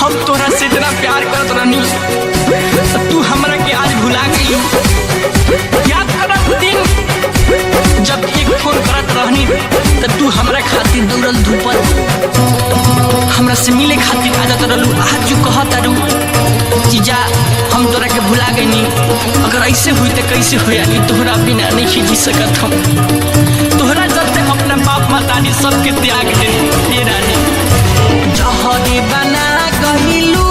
हम तोरा से इतना प्यार करत रहनी, तू हमरा के आज भुला गई। याद करत दिन जब एक फोन करत रहनी तो तू हमरा खातिर दौड़ल धूपल हमरा से मिले खातिर आजत रहलू। आज जो कहत रू जीजा हम तोरा के भुला गईनी, अगर ऐसे हुई तो कैसे हो यानी तोहरा बिना नहीं जी सकत हम। तोहरा चलते अपना बाप मातानी सबके त्याग दे रानी। जहर बना गइलू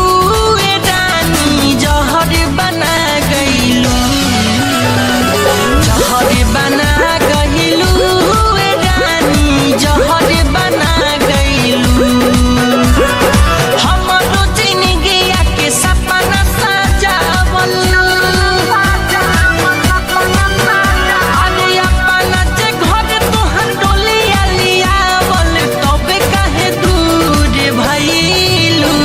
ए रानी, जहर बना गइलू, जहर बना गइलू ए रानी, जहर बना गइलू। हमरो जिंदगिया के सपना सजावल, अरे अपना जे घर तोहर डोलिया लियावल, तबे काहे दूर भइलू।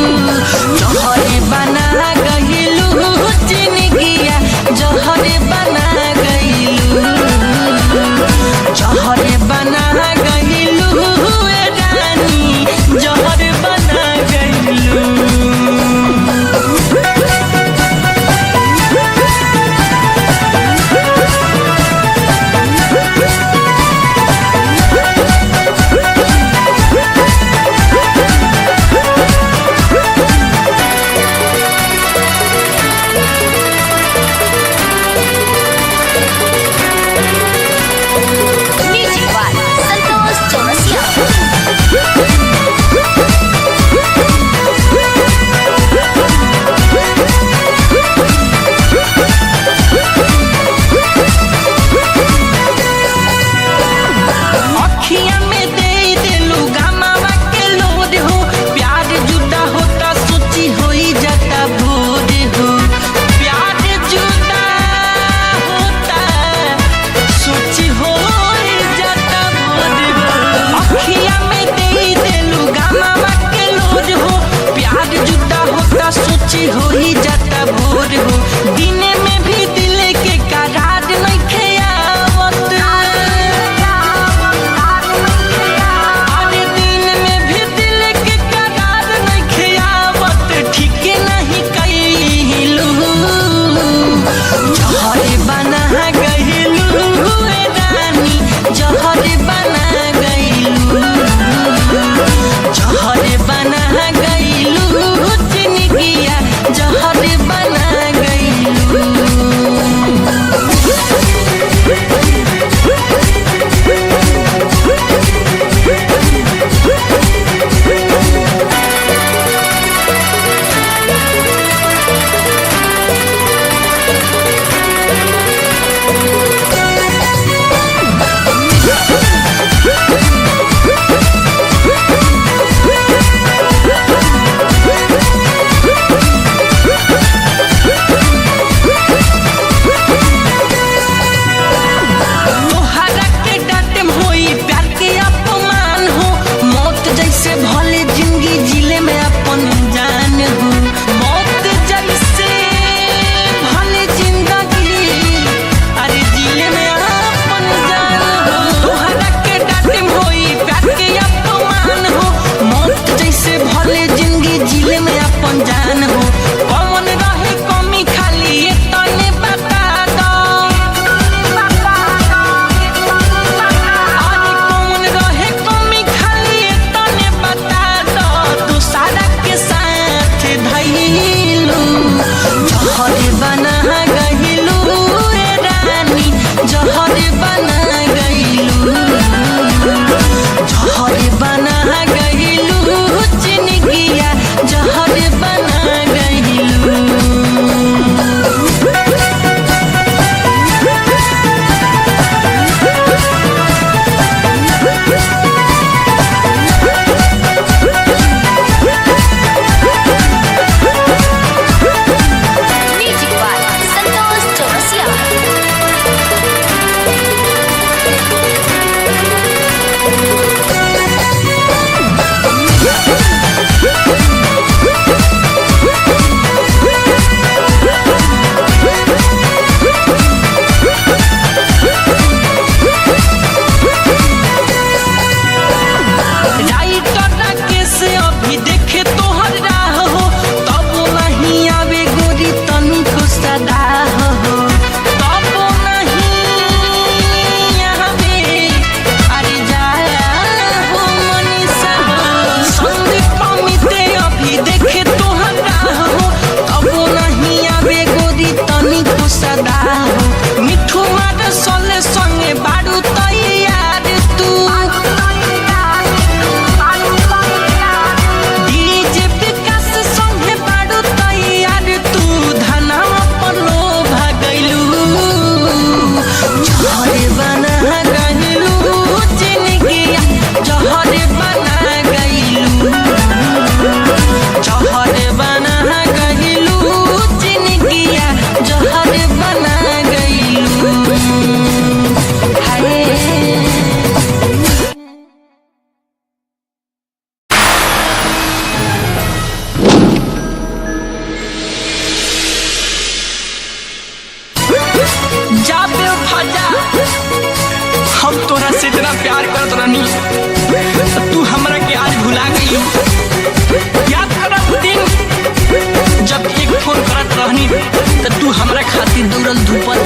सदा मिठू मार सोले संगे बारू तैयार तू डीजे विकास संगे बारू तैयार तू धना पलो भागैलू जहर बना गइलू जिंदगी जहर बना गइलू जहर बना गइलू जिंदगी जहर बना गइलू हाय जा बेवफा जा हम तोरा से इतना प्यार करत रहनी तू हमरा के आज भुला गई याद करत दिन जब एक फोन करत रहनी तो तू हमरा खातिर दौड़ल धूपल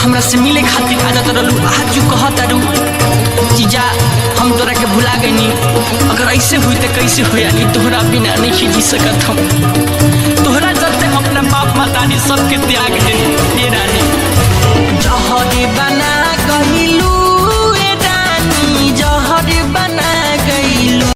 हमरा से मिले खातिर आ जात रहलू आज जो कहत रहू कि जा हम तोरा के भुला गईनी अगर ऐसे हुई तो कैसे हुई यानी तोहरा बिना नहीं जी सकत हम तोहरा चलते अपना बाप माता ने सबके त्याग दे रानी जहर बना गई